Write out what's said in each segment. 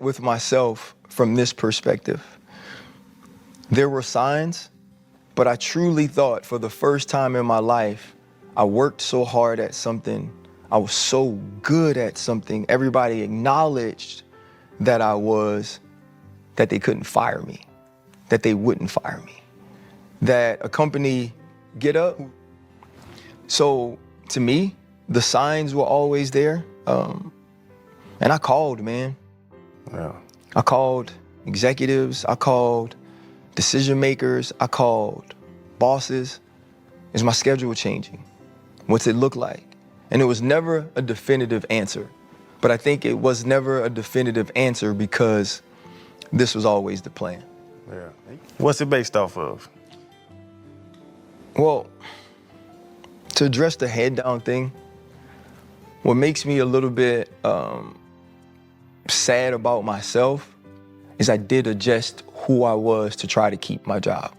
with myself from this perspective. There were signs, but I truly thought for the first time in my life, I worked so hard at something. I was so good at something. Everybody acknowledged that I was, that they couldn't fire me, that they wouldn't fire me, that a company get up. So to me, the signs were always there. And I called, man. Yeah. I called executives, I called decision makers, I called bosses. Is my schedule changing? What's it look like? And it was never a definitive answer. But I think it was never a definitive answer because this was always the plan. Yeah. What's it based off of? Well, to address the head down thing, what makes me a little bit sad about myself is I did adjust who I was to try to keep my job.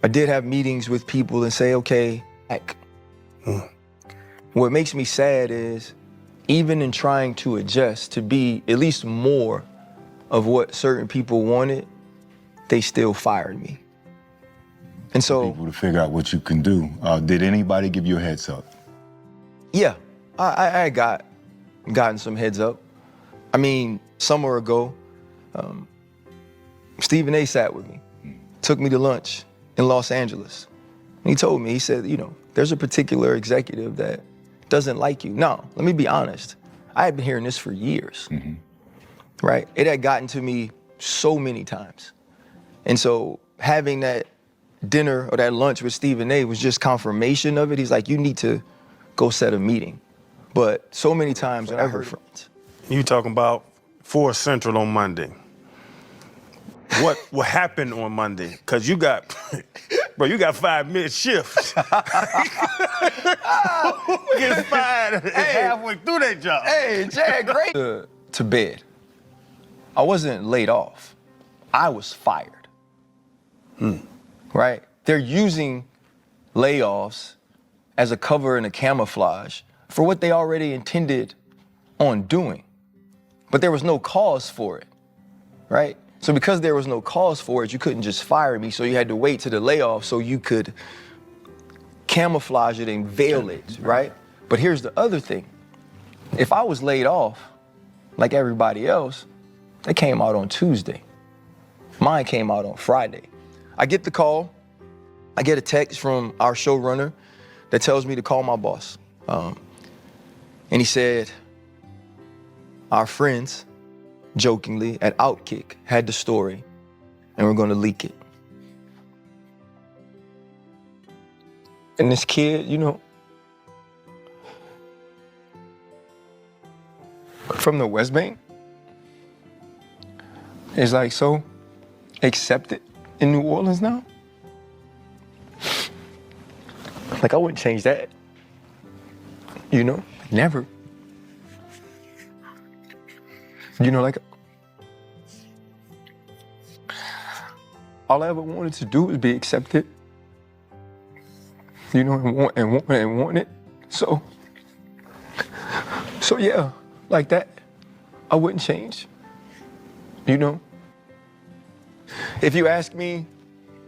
I did have meetings with people and say, okay, like, what makes me sad is even in trying to adjust to be at least more of what certain people wanted, they still fired me. And so— people to figure out what you can do. Did anybody give you a heads up? Yeah, I gotten some heads up. I mean, summer ago, Stephen A. sat with me, took me to lunch in Los Angeles. And he told me, he said, you know, there's a particular executive that doesn't like you. Now, let me be honest. I had been hearing this for years, right? It had gotten to me so many times. And so having that dinner or that lunch with Stephen A. was just confirmation of it. He's like, you need to go set a meeting. But so many times I heard from it. You talking about 4 Central on Monday. What happened on Monday? Because you got, bro, you got 5-minute shifts. Get fired halfway through that job. Hey, Chad, great. To bed. I wasn't laid off. I was fired. Right? They're using layoffs as a cover and a camouflage for what they already intended on doing. But there was no cause for it, right? So because there was no cause for it, you couldn't just fire me, so you had to wait to the layoff so you could camouflage it and veil it, right? But here's the other thing. If I was laid off, like everybody else, they came out on Tuesday. Mine came out on Friday. I get the call, I get a text from our showrunner that tells me to call my boss. And he said, our friends, jokingly, at OutKick had the story and we're gonna leak it. And this kid, you know, from the West Bank is like so accepted in New Orleans now. Like, I wouldn't change that. You know, never. You know, like, all I ever wanted to do was be accepted. You know, and want it. So yeah, like that, I wouldn't change. You know? If you ask me,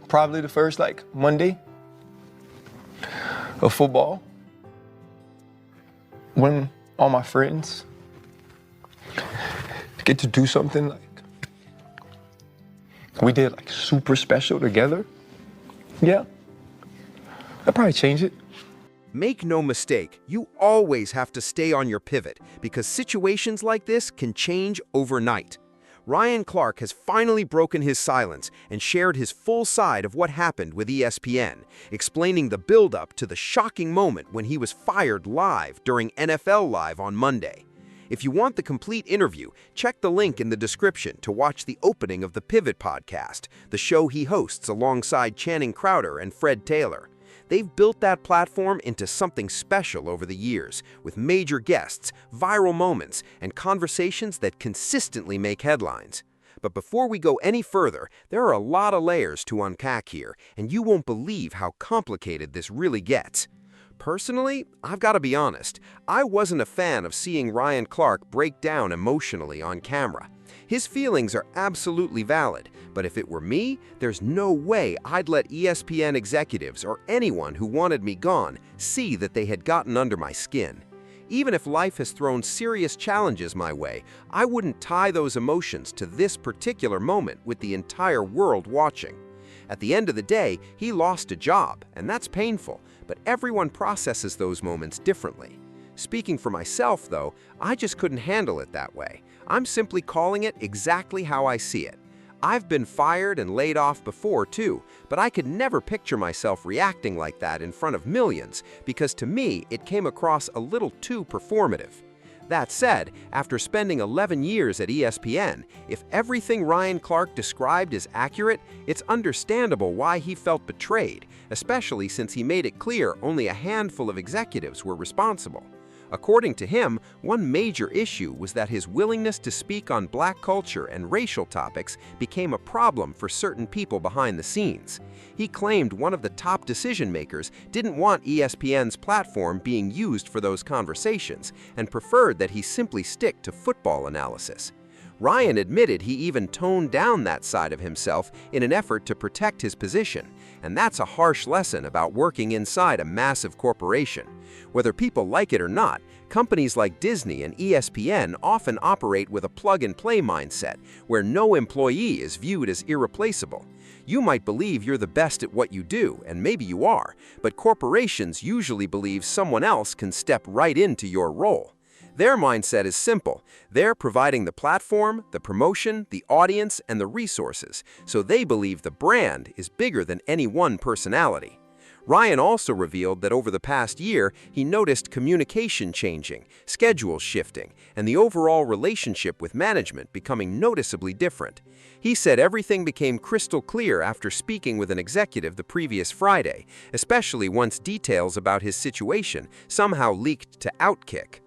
probably the first, like, Monday of football, when all my friends get to do something like we did, like, super special together, yeah, I'd probably change it. Make no mistake, you always have to stay on your pivot because situations like this can change overnight. Ryan Clark has finally broken his silence and shared his full side of what happened with ESPN, explaining the build-up to the shocking moment when he was fired live during NFL Live on Monday. If you want the complete interview, check the link in the description to watch the opening of the Pivot podcast, the show he hosts alongside Channing Crowder and Fred Taylor. They've built that platform into something special over the years, with major guests, viral moments, and conversations that consistently make headlines. But before we go any further, there are a lot of layers to unpack here, and you won't believe how complicated this really gets. Personally, I've got to be honest, I wasn't a fan of seeing Ryan Clark break down emotionally on camera. His feelings are absolutely valid, but if it were me, there's no way I'd let ESPN executives or anyone who wanted me gone see that they had gotten under my skin. Even if life has thrown serious challenges my way, I wouldn't tie those emotions to this particular moment with the entire world watching. At the end of the day, he lost a job, and that's painful, but everyone processes those moments differently. Speaking for myself, though, I just couldn't handle it that way. I'm simply calling it exactly how I see it. I've been fired and laid off before, too, but I could never picture myself reacting like that in front of millions, because to me, it came across a little too performative. That said, after spending 11 years at ESPN, if everything Ryan Clark described is accurate, it's understandable why he felt betrayed, especially since he made it clear only a handful of executives were responsible. According to him, one major issue was that his willingness to speak on Black culture and racial topics became a problem for certain people behind the scenes. He claimed one of the top decision-makers didn't want ESPN's platform being used for those conversations and preferred that he simply stick to football analysis. Ryan admitted he even toned down that side of himself in an effort to protect his position, and that's a harsh lesson about working inside a massive corporation. Whether people like it or not, companies like Disney and ESPN often operate with a plug-and-play mindset, where no employee is viewed as irreplaceable. You might believe you're the best at what you do, and maybe you are, but corporations usually believe someone else can step right into your role. Their mindset is simple. They're providing the platform, the promotion, the audience, and the resources, so they believe the brand is bigger than any one personality. Ryan also revealed that over the past year, he noticed communication changing, schedules shifting, and the overall relationship with management becoming noticeably different. He said everything became crystal clear after speaking with an executive the previous Friday, especially once details about his situation somehow leaked to OutKick.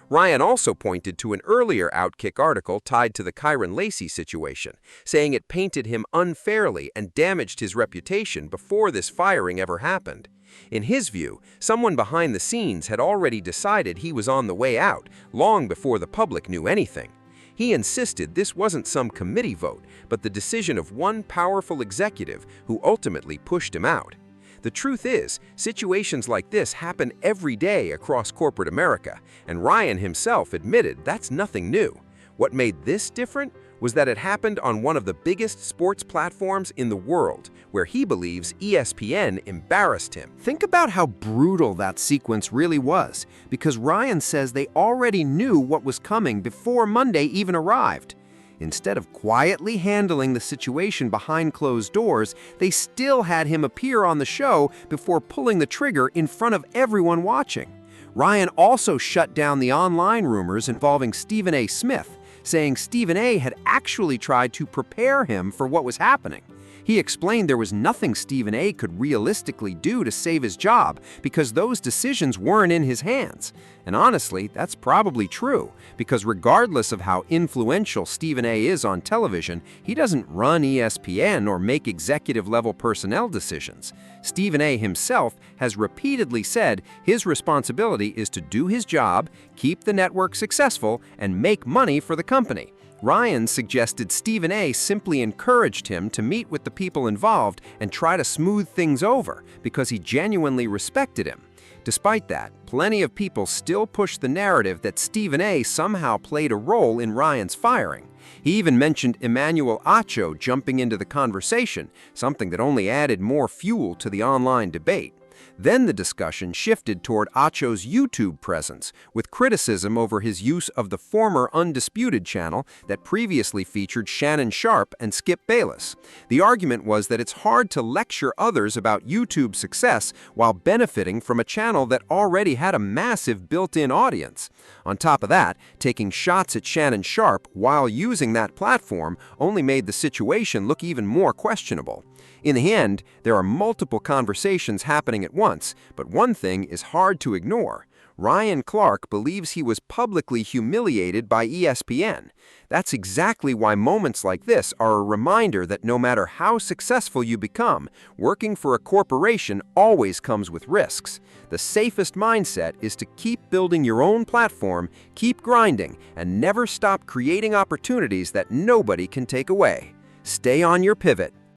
Ryan also pointed to an earlier OutKick article tied to the Kyron Lacey situation, saying it painted him unfairly and damaged his reputation before this firing ever happened. In his view, someone behind the scenes had already decided he was on the way out, long before the public knew anything. He insisted this wasn't some committee vote, but the decision of one powerful executive who ultimately pushed him out. The truth is, situations like this happen every day across corporate America, and Ryan himself admitted that's nothing new. What made this different was that it happened on one of the biggest sports platforms in the world, where he believes ESPN embarrassed him. Think about how brutal that sequence really was, because Ryan says they already knew what was coming before Monday even arrived. Instead of quietly handling the situation behind closed doors, they still had him appear on the show before pulling the trigger in front of everyone watching. Ryan also shut down the online rumors involving Stephen A. Smith, saying Stephen A. had actually tried to prepare him for what was happening. He explained there was nothing Stephen A. could realistically do to save his job because those decisions weren't in his hands. And honestly, that's probably true, because regardless of how influential Stephen A. is on television, he doesn't run ESPN or make executive-level personnel decisions. Stephen A. himself has repeatedly said his responsibility is to do his job, keep the network successful, and make money for the company. Ryan suggested Stephen A. simply encouraged him to meet with the people involved and try to smooth things over because he genuinely respected him. Despite that, plenty of people still push the narrative that Stephen A. somehow played a role in Ryan's firing. He even mentioned Emmanuel Acho jumping into the conversation, something that only added more fuel to the online debate. Then the discussion shifted toward Acho's YouTube presence, with criticism over his use of the former Undisputed channel that previously featured Shannon Sharpe and Skip Bayless. The argument was that it's hard to lecture others about YouTube's success while benefiting from a channel that already had a massive built-in audience. On top of that, taking shots at Shannon Sharpe while using that platform only made the situation look even more questionable. In the end, there are multiple conversations happening at once, but one thing is hard to ignore. Ryan Clark believes he was publicly humiliated by ESPN. That's exactly why moments like this are a reminder that no matter how successful you become, working for a corporation always comes with risks. The safest mindset is to keep building your own platform, keep grinding, and never stop creating opportunities that nobody can take away. Stay on your pivot.